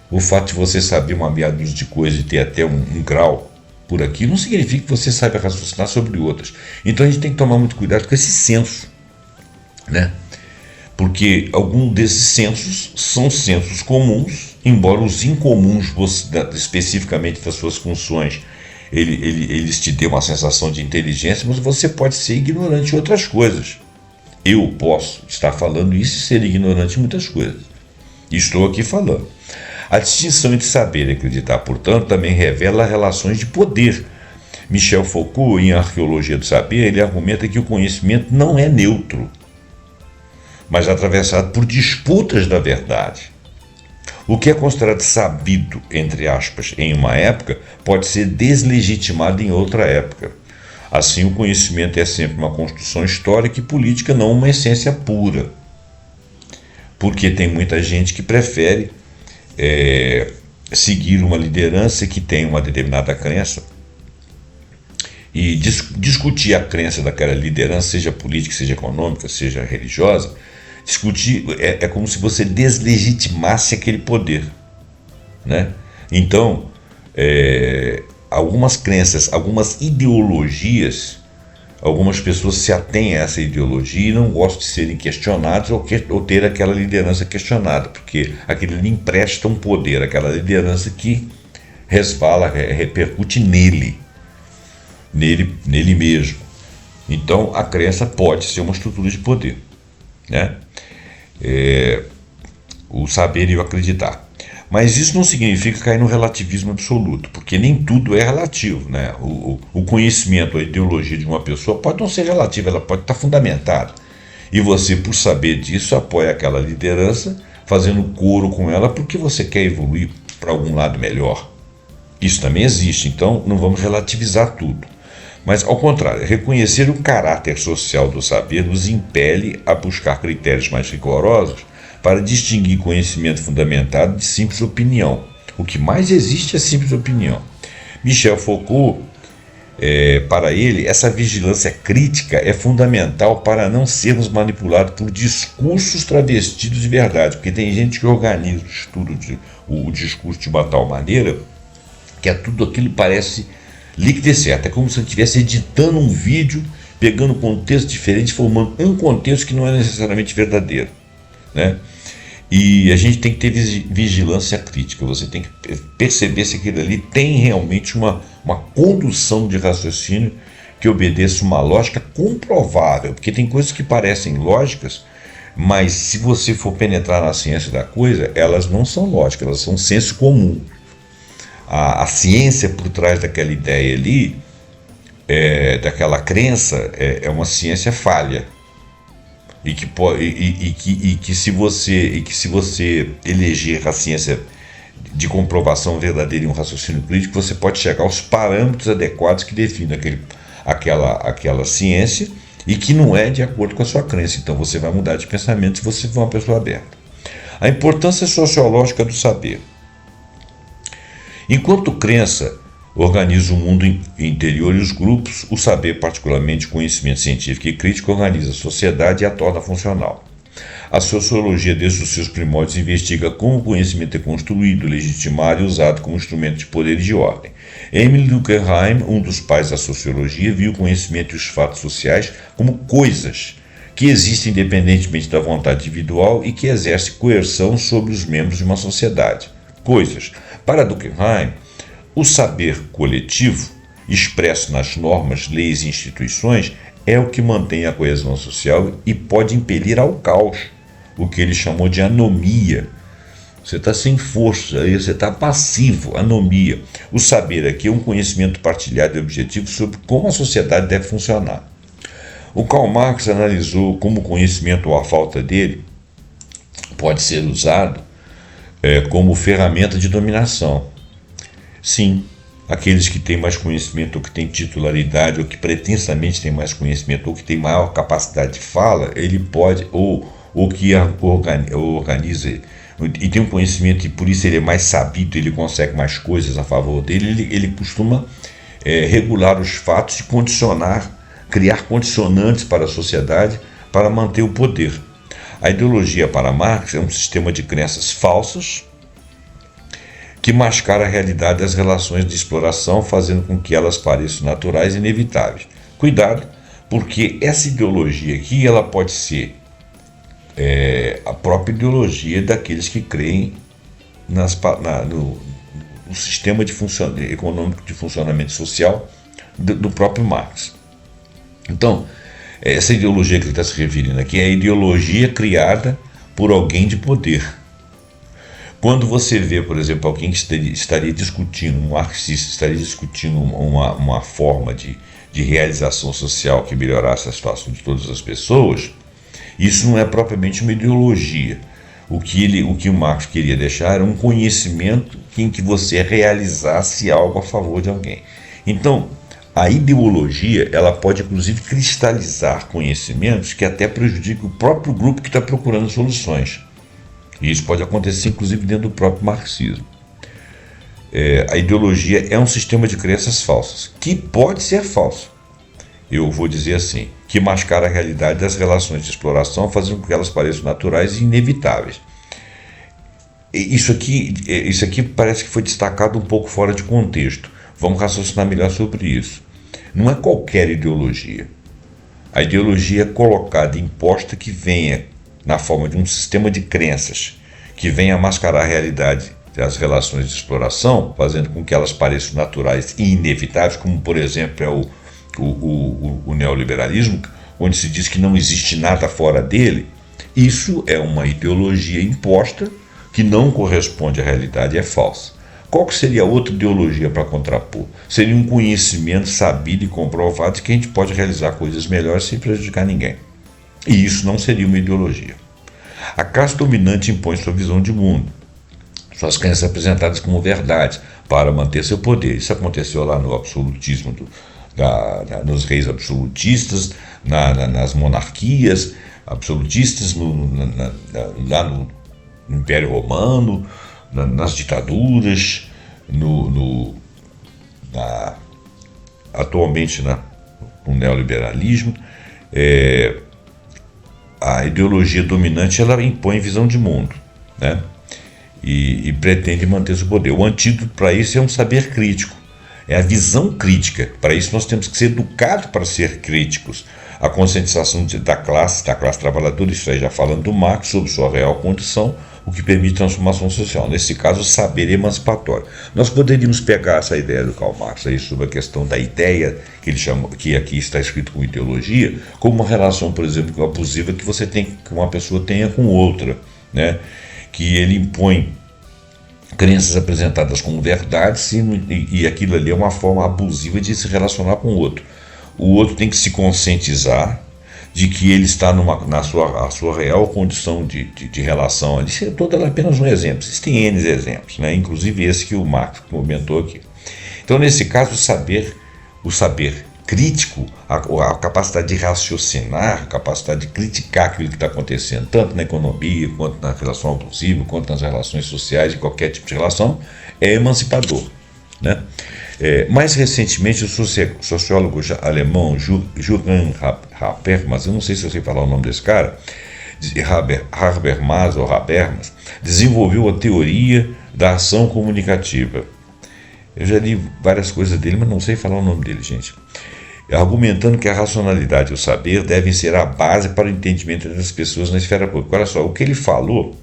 O fato de você saber uma meia dúzia de coisas e ter até um grau por aqui não significa que você saiba raciocinar sobre outras. Então a gente tem que tomar muito cuidado com esse senso, né? Porque alguns desses sensos são sensos comuns, embora os incomuns, especificamente das suas funções, eles te dêem uma sensação de inteligência, mas você pode ser ignorante em outras coisas. Eu posso estar falando isso e ser ignorante em muitas coisas. Estou aqui falando. A distinção entre saber e acreditar, portanto, também revela relações de poder. Michel Foucault, em Arqueologia do Saber, ele argumenta que o conhecimento não é neutro, mas atravessado por disputas da verdade. O que é considerado sabido, entre aspas, em uma época, pode ser deslegitimado em outra época. Assim, o conhecimento é sempre uma construção histórica e política, não uma essência pura. Porque tem muita gente que prefere seguir uma liderança que tem uma determinada crença e discutir a crença daquela liderança, seja política, seja econômica, seja religiosa. Discutir é como se você deslegitimasse aquele poder, né? Então, algumas crenças, algumas ideologias, algumas pessoas se atêm a essa ideologia e não gostam de serem questionados ou ter aquela liderança questionada, porque aquilo lhe empresta um poder, aquela liderança que resvala, repercute nele mesmo. Então a crença pode ser uma estrutura de poder, né? O saber e o acreditar. Mas isso não significa cair no relativismo absoluto, porque nem tudo é relativo, né? O conhecimento, a ideologia de uma pessoa pode não ser relativa, ela pode estar fundamentada. E você, por saber disso, apoia aquela liderança, fazendo coro com ela, porque você quer evoluir para algum lado melhor. Isso também existe, então não vamos relativizar tudo. Mas, ao contrário, reconhecer o caráter social do saber nos impele a buscar critérios mais rigorosos para distinguir conhecimento fundamentado de simples opinião. O que mais existe é simples opinião. Michel Foucault, para ele, essa vigilância crítica é fundamental para não sermos manipulados por discursos travestidos de verdade, porque tem gente que organiza o estudo o discurso de uma tal maneira que tudo aquilo parece líquido e certo. É como se eu estivesse editando um vídeo, pegando um contexto diferente, formando um contexto que não é necessariamente verdadeiro, né? E a gente tem que ter vigilância crítica, você tem que perceber se aquilo ali tem realmente uma condução de raciocínio que obedeça uma lógica comprovável, porque tem coisas que parecem lógicas, mas se você for penetrar na ciência da coisa, elas não são lógicas, elas são senso comum. A ciência por trás daquela ideia ali, daquela crença, é uma ciência falha. E que se você eleger a ciência de comprovação verdadeira em um raciocínio crítico, você pode chegar aos parâmetros adequados que definem aquela ciência e que não é de acordo com a sua crença. Então você vai mudar de pensamento se você for uma pessoa aberta. A importância sociológica do saber. Enquanto crença organiza o mundo interior e os grupos, o saber, particularmente conhecimento científico e crítico, organiza a sociedade e a torna funcional. A sociologia, desde os seus primórdios, investiga como o conhecimento é construído, legitimado e usado como instrumento de poder e de ordem. Emile Durkheim, um dos pais da sociologia, viu o conhecimento e os fatos sociais como coisas que existem independentemente da vontade individual e que exercem coerção sobre os membros de uma sociedade. Coisas. Para Durkheim, o saber coletivo, expresso nas normas, leis e instituições, é o que mantém a coesão social e pode impelir ao caos, o que ele chamou de anomia. Você está sem força, você está passivo, anomia. O saber aqui é um conhecimento partilhado e objetivo sobre como a sociedade deve funcionar. O Karl Marx analisou como o conhecimento ou a falta dele pode ser usado como ferramenta de dominação. Sim, aqueles que têm mais conhecimento, ou que têm titularidade, ou que pretensamente têm mais conhecimento, ou que têm maior capacidade de fala, ele pode, ou que organiza e tem um conhecimento e por isso ele é mais sabido, ele consegue mais coisas a favor dele, ele costuma regular os fatos e criar condicionantes para a sociedade para manter o poder. A ideologia para Marx é um sistema de crenças falsas que mascara a realidade das relações de exploração, fazendo com que elas pareçam naturais e inevitáveis. Cuidado, porque essa ideologia aqui ela pode ser a própria ideologia daqueles que creem no sistema econômico de funcionamento social do próprio Marx. Então, essa ideologia que ele está se referindo aqui é a ideologia criada por alguém de poder. Quando você vê, por exemplo, alguém que estaria discutindo, um marxista estaria discutindo uma forma de realização social que melhorasse a situação de todas as pessoas, isso não é propriamente uma ideologia. O que o Marx queria deixar era um conhecimento em que você realizasse algo a favor de alguém. Então, a ideologia ela pode inclusive cristalizar conhecimentos que até prejudicam o próprio grupo que está procurando soluções. E isso pode acontecer inclusive dentro do próprio marxismo. A ideologia é um sistema de crenças falsas, que pode ser falso. Eu vou dizer assim, que mascara a realidade das relações de exploração, fazendo com que elas pareçam naturais e inevitáveis. Isso aqui parece que foi destacado um pouco fora de contexto. Vamos raciocinar melhor sobre isso. Não é qualquer ideologia. A ideologia é colocada, imposta, que venha na forma de um sistema de crenças, que venha mascarar a realidade das relações de exploração, fazendo com que elas pareçam naturais e inevitáveis, como, por exemplo, é o neoliberalismo, onde se diz que não existe nada fora dele. Isso é uma ideologia imposta que não corresponde à realidade, é falsa. Qual que seria outra ideologia para contrapor? Seria um conhecimento sabido e comprovado de que a gente pode realizar coisas melhores sem prejudicar ninguém. E isso não seria uma ideologia. A classe dominante impõe sua visão de mundo, suas crenças apresentadas como verdade, para manter seu poder. Isso aconteceu lá no absolutismo, nos reis absolutistas, nas monarquias absolutistas, lá no Império Romano, nas ditaduras, atualmente no neoliberalismo. A ideologia dominante, ela impõe visão de mundo, né? E pretende manter seu poder. O antídoto para isso é um saber crítico, é a visão crítica. Para isso nós temos que ser educados para ser críticos. A conscientização da classe trabalhadora, isso aí já falando do Marx, sobre sua real condição, o que permite transformação social. Nesse caso, o saber emancipatório. Nós poderíamos pegar essa ideia do Karl Marx aí sobre a questão da ideia, que ele chama, que aqui está escrito como ideologia, como uma relação, por exemplo, abusiva que uma pessoa tenha com outra, né? Que ele impõe crenças apresentadas como verdades e aquilo ali é uma forma abusiva de se relacionar com o outro. O outro tem que se conscientizar de que ele está na sua real condição de relação. Isso é todo apenas um exemplo. Existem N exemplos, né? Inclusive esse que o Marx comentou aqui. Então, nesse caso, o saber crítico, a capacidade de raciocinar, a capacidade de criticar aquilo que está acontecendo, tanto na economia, quanto na relação abusiva, quanto nas relações sociais, em qualquer tipo de relação, é emancipador, né? Mais recentemente, o sociólogo alemão Jürgen Habermas, eu não sei se eu sei falar o nome desse cara, Habermas, desenvolveu a teoria da ação comunicativa. Eu já li várias coisas dele, mas não sei falar o nome dele, gente. Argumentando que a racionalidade e o saber devem ser a base para o entendimento das pessoas na esfera pública. Olha só, o que ele falou,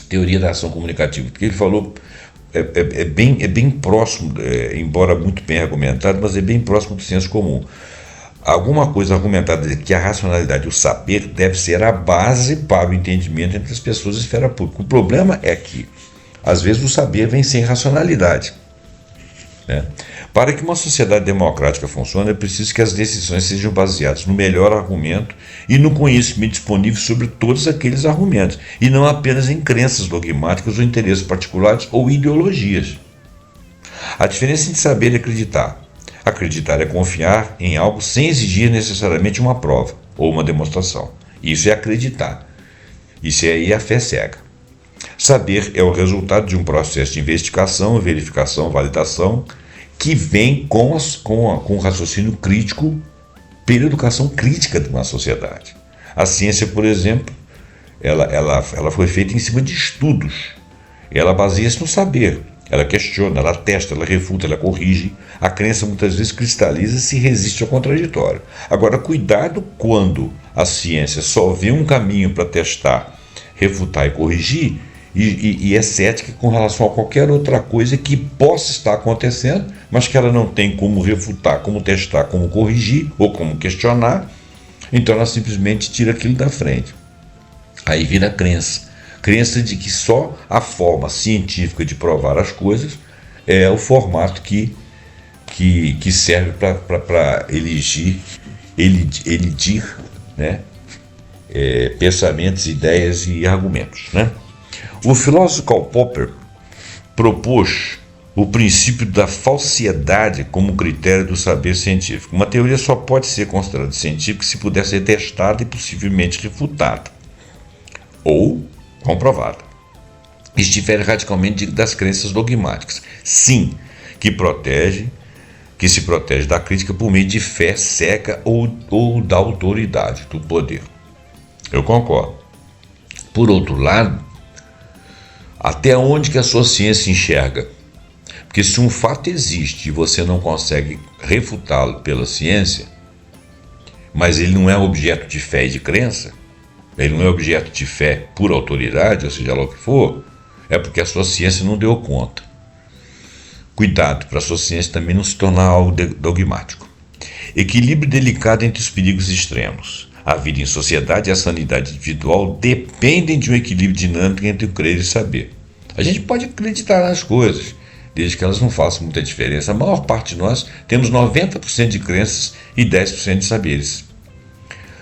teoria da ação comunicativa, o que ele falou é bem próximo, embora muito bem argumentado, mas é bem próximo do senso comum. Alguma coisa argumentada de que a racionalidade e o saber deve ser a base para o entendimento entre as pessoas na esfera pública. O problema é que, às vezes, o saber vem sem racionalidade, né? Para que uma sociedade democrática funcione, é preciso que as decisões sejam baseadas no melhor argumento e no conhecimento disponível sobre todos aqueles argumentos, e não apenas em crenças dogmáticas ou interesses particulares ou ideologias. A diferença entre saber e acreditar. Acreditar é confiar em algo sem exigir necessariamente uma prova ou uma demonstração. Isso é acreditar. Isso aí é a fé cega. Saber é o resultado de um processo de investigação, verificação, validação, que vem com o raciocínio crítico pela educação crítica de uma sociedade. A ciência, por exemplo, ela foi feita em cima de estudos. Ela baseia-se no saber. Ela questiona, ela testa, ela refuta, ela corrige. A crença muitas vezes cristaliza-se e resiste ao contraditório. Agora, cuidado quando a ciência só vê um caminho para testar, refutar e corrigir, e é cética com relação a qualquer outra coisa que possa estar acontecendo, mas que ela não tem como refutar, como testar, como corrigir ou como questionar. Então ela simplesmente tira aquilo da frente. Aí vira crença. Crença de que só a forma científica de provar as coisas é o formato que serve para elidir, né? Pensamentos, ideias e argumentos, né? O filósofo Karl Popper propôs o princípio da falsidade como critério do saber científico. Uma teoria só pode ser considerada científica se puder ser testada e possivelmente refutada ou comprovada. Isso difere radicalmente das crenças dogmáticas. Sim, que se protege da crítica por meio de fé cega ou da autoridade, do poder. Eu concordo. Por outro lado, até onde que a sua ciência enxerga? Porque se um fato existe e você não consegue refutá-lo pela ciência, mas ele não é objeto de fé e de crença, ele não é objeto de fé por autoridade, ou seja lá o que for, é porque a sua ciência não deu conta. Cuidado para a sua ciência também não se tornar algo dogmático. Equilíbrio delicado entre os perigos extremos. A vida em sociedade e a sanidade individual dependem de um equilíbrio dinâmico entre o crer e o saber. A gente pode acreditar nas coisas, desde que elas não façam muita diferença. A maior parte de nós temos 90% de crenças e 10% de saberes.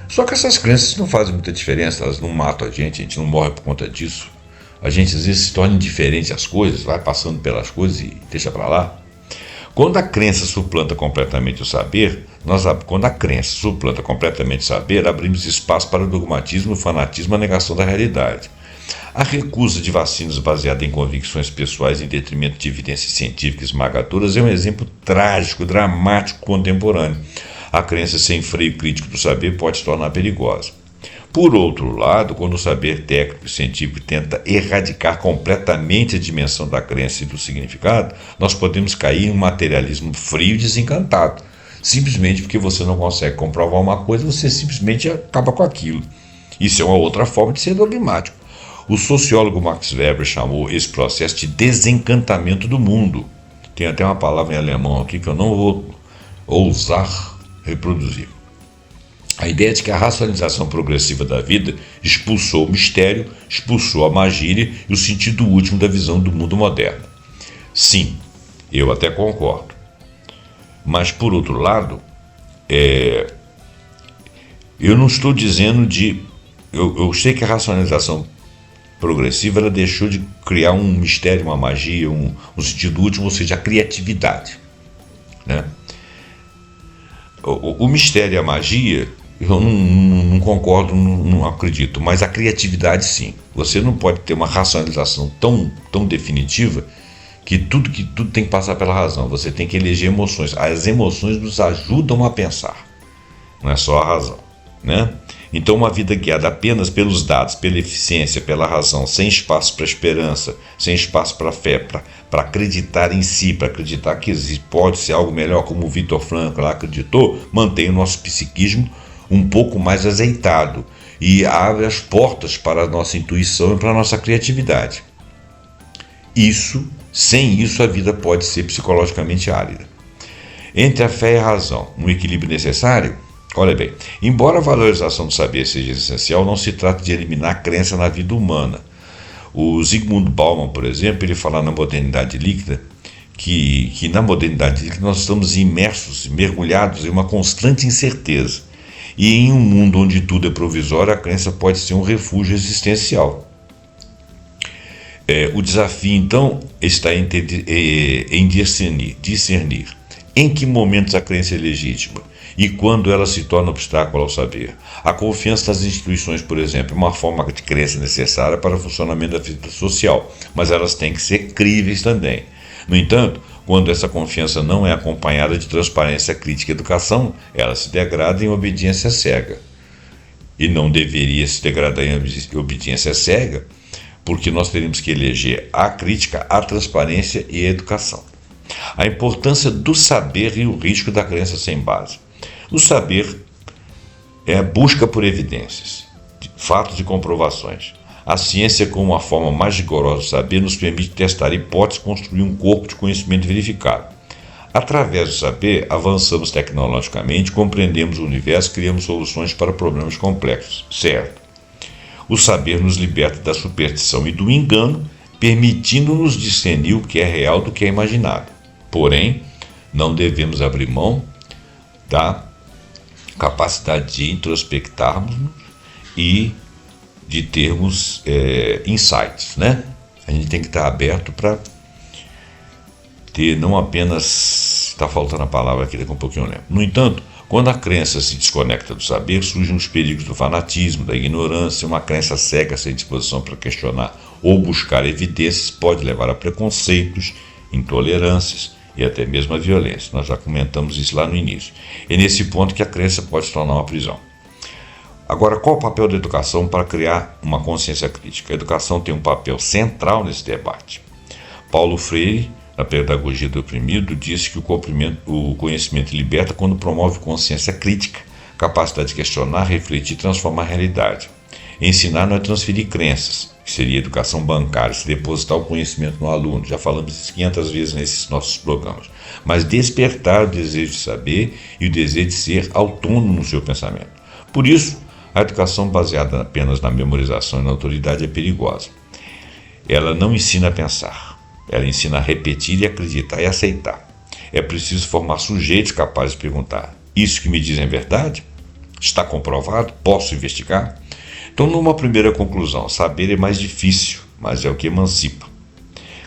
Só que essas crenças não fazem muita diferença, elas não matam a gente não morre por conta disso. A gente às vezes se torna indiferente às coisas, vai passando pelas coisas e deixa para lá. Quando a crença suplanta completamente o saber, abrimos espaço para o dogmatismo, o fanatismo e a negação da realidade. A recusa de vacinas baseada em convicções pessoais em detrimento de evidências científicas esmagadoras é um exemplo trágico, dramático, contemporâneo. A crença sem freio crítico do saber pode se tornar perigosa. Por outro lado, quando o saber técnico e científico tenta erradicar completamente a dimensão da crença e do significado, nós podemos cair em um materialismo frio e desencantado. Simplesmente porque você não consegue comprovar uma coisa, você simplesmente acaba com aquilo. Isso é uma outra forma de ser dogmático. O sociólogo Max Weber chamou esse processo de desencantamento do mundo. Tem até uma palavra em alemão aqui que eu não vou ousar reproduzir. A ideia de que a racionalização progressiva da vida expulsou o mistério, expulsou a magia e o sentido último da visão do mundo moderno. Sim, eu até concordo. Mas, por outro lado, eu não estou dizendo de... Eu sei que a racionalização progressiva ela deixou de criar um mistério, uma magia, um sentido último, ou seja, a criatividade. Né? O mistério e a magia... Eu não concordo, não acredito, mas a criatividade sim. Você não pode ter uma racionalização tão definitiva que tudo tem que passar pela razão. Você tem que eleger emoções. As emoções nos ajudam a pensar, não é só a razão, né? Então uma vida guiada apenas pelos dados, pela eficiência, pela razão, sem espaço para esperança, sem espaço para fé, para acreditar em si, para acreditar que pode ser algo melhor, como o Viktor Frankl lá acreditou, mantém o nosso psiquismo um pouco mais azeitado e abre as portas para a nossa intuição e para a nossa criatividade. Sem isso a vida pode ser psicologicamente árida. Entre a fé e a razão, um equilíbrio necessário? Olha bem, embora a valorização do saber seja essencial, não se trata de eliminar a crença na vida humana. O Zygmunt Bauman, por exemplo, ele fala na modernidade líquida que na modernidade líquida nós estamos imersos, mergulhados em uma constante incerteza. E em um mundo onde tudo é provisório, a crença pode ser um refúgio existencial. O desafio, então, está em discernir em que momentos a crença é legítima e quando ela se torna obstáculo ao saber. A confiança nas instituições, por exemplo, é uma forma de crença necessária para o funcionamento da vida social, mas elas têm que ser críveis também. No entanto, quando essa confiança não é acompanhada de transparência, crítica e educação, ela se degrada em obediência cega. E não deveria se degradar em obediência cega, porque nós teríamos que eleger a crítica, a transparência e a educação. A importância do saber e o risco da crença sem base. O saber é a busca por evidências, fatos e comprovações. A ciência, como uma forma mais rigorosa de saber, nos permite testar hipóteses e construir um corpo de conhecimento verificado. Através do saber, avançamos tecnologicamente, compreendemos o universo, criamos soluções para problemas complexos. Certo. O saber nos liberta da superstição e do engano, permitindo-nos discernir o que é real do que é imaginado. Porém, não devemos abrir mão da capacidade de introspectarmos e de termos insights, né? A gente tem que estar aberto para ter não apenas... Está faltando a palavra aqui, daqui a um pouquinho eu lembro. No entanto, quando a crença se desconecta do saber, surgem os perigos do fanatismo, da ignorância. Uma crença cega sem disposição para questionar ou buscar evidências pode levar a preconceitos, intolerâncias e até mesmo a violência. Nós já comentamos isso lá no início. É nesse ponto que a crença pode se tornar uma prisão. Agora, qual o papel da educação para criar uma consciência crítica? A educação tem um papel central nesse debate. Paulo Freire na pedagogia do oprimido, disse que o conhecimento liberta quando promove consciência crítica, capacidade de questionar, refletir e transformar a realidade. Ensinar não é transferir crenças, que seria educação bancária, se depositar o conhecimento no aluno. Já falamos isso 500 vezes nesses nossos programas. Mas despertar o desejo de saber e o desejo de ser autônomo no seu pensamento. Por isso, a educação baseada apenas na memorização e na autoridade é perigosa. Ela não ensina a pensar. Ela ensina a repetir e acreditar e aceitar. É preciso formar sujeitos capazes de perguntar: isso que me dizem é verdade? Está comprovado? Posso investigar? Então, numa primeira conclusão, saber é mais difícil, mas é o que emancipa.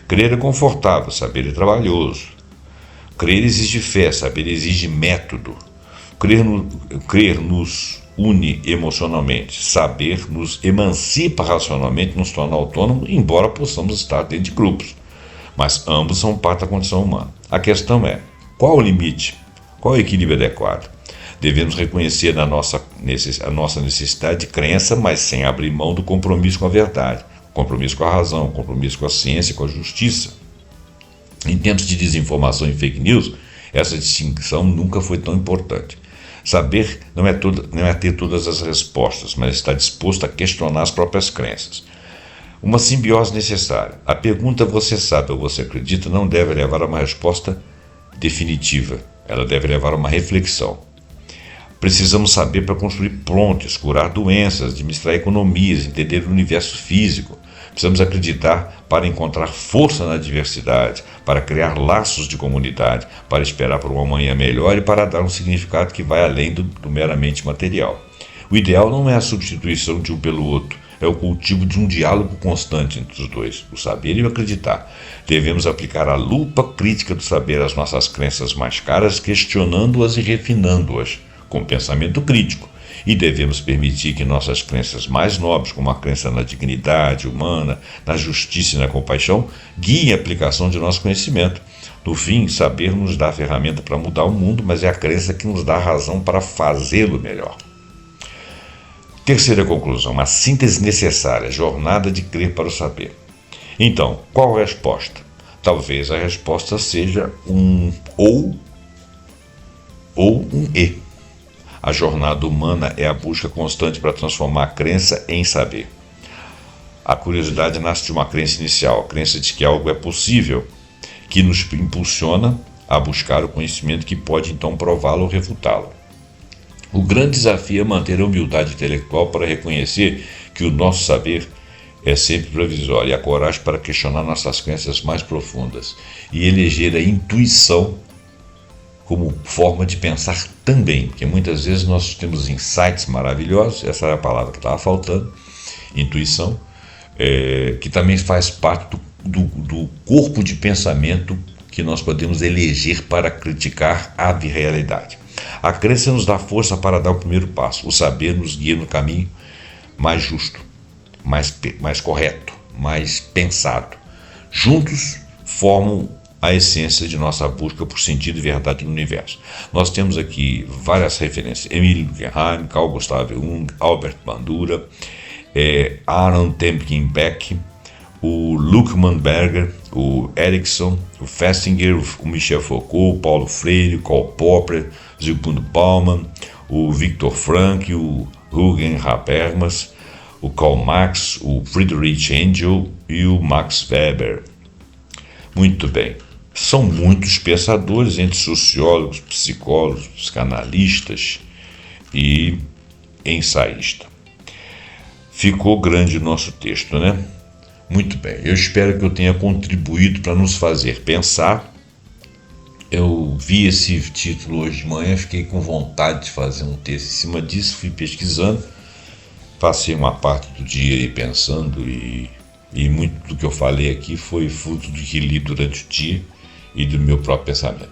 Crer é confortável, saber é trabalhoso. Crer exige fé, saber exige método. Crer nos une emocionalmente, saber nos emancipa racionalmente, nos torna autônomos, embora possamos estar dentro de grupos. Mas ambos são parte da condição humana. A questão é, qual o limite? Qual o equilíbrio adequado? Devemos reconhecer a nossa necessidade de crença, mas sem abrir mão do compromisso com a verdade, compromisso com a razão, compromisso com a ciência, com a justiça. Em tempos de desinformação e fake news, essa distinção nunca foi tão importante. Saber não é ter todas as respostas, mas estar disposto a questionar as próprias crenças. Uma simbiose necessária. A pergunta "você sabe ou você acredita" não deve levar a uma resposta definitiva. Ela deve levar a uma reflexão. Precisamos saber para construir pontes, curar doenças, administrar economias, entender o universo físico. Precisamos acreditar para encontrar força na diversidade, para criar laços de comunidade, para esperar por uma amanhã melhor e para dar um significado que vai além do meramente material. O ideal não é a substituição de um pelo outro, é o cultivo de um diálogo constante entre os dois, o saber e o acreditar. Devemos aplicar a lupa crítica do saber às nossas crenças mais caras, questionando-as e refinando-as com pensamento crítico, e devemos permitir que nossas crenças mais nobres, como a crença na dignidade humana, na justiça e na compaixão, guiem a aplicação de nosso conhecimento. No fim, saber nos dá a ferramenta para mudar o mundo, mas é a crença que nos dá a razão para fazê-lo melhor. Terceira conclusão, a síntese necessária, jornada de crer para o saber. Então, qual a resposta? Talvez a resposta seja um ou um e. A jornada humana é a busca constante para transformar a crença em saber. A curiosidade nasce de uma crença inicial, a crença de que algo é possível, que nos impulsiona a buscar o conhecimento que pode então prová-lo ou refutá-lo. O grande desafio é manter a humildade intelectual para reconhecer que o nosso saber é sempre provisório e a coragem para questionar nossas crenças mais profundas e eleger a intuição como forma de pensar também, porque muitas vezes nós temos insights maravilhosos, essa era a palavra que estava faltando, intuição, que também faz parte do corpo de pensamento que nós podemos eleger para criticar a realidade. A crença nos dá força para dar o primeiro passo, o saber nos guia no caminho mais justo, mais correto, mais pensado. Juntos formam a essência de nossa busca por sentido e verdade no universo. Nós temos aqui várias referências: Emil Durkheim, Carl Gustav Jung, Albert Bandura, Aaron Temkin Beck, o Luhmann Berger, o Erickson, o Festinger, o Michel Foucault, o Paulo Freire, o Karl Popper, Zygmunt Bauman, o Viktor Frankl, o Jürgen Habermas, o Karl Marx, o Friedrich Engels e o Max Weber. Muito bem. São muitos pensadores, entre sociólogos, psicólogos, psicanalistas e ensaístas. Ficou grande o nosso texto, né? Muito bem. Eu espero que eu tenha contribuído para nos fazer pensar. Eu vi esse título hoje de manhã, fiquei com vontade de fazer um texto em cima disso, fui pesquisando, passei uma parte do dia aí pensando e muito do que eu falei aqui foi fruto do que li durante o dia e do meu próprio pensamento.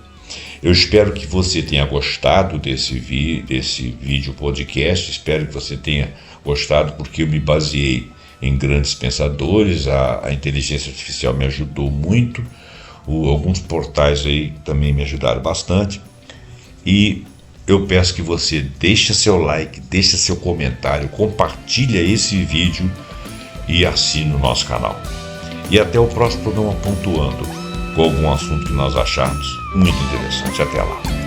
Eu espero que você tenha gostado desse vídeo podcast, espero que você tenha gostado porque eu me baseei em grandes pensadores, a inteligência artificial me ajudou muito, alguns portais aí também me ajudaram bastante e eu peço que você deixe seu like, deixe seu comentário, compartilhe esse vídeo e assine o nosso canal. E até o próximo programa Pontuando, com algum assunto que nós acharmos muito interessante. Até lá.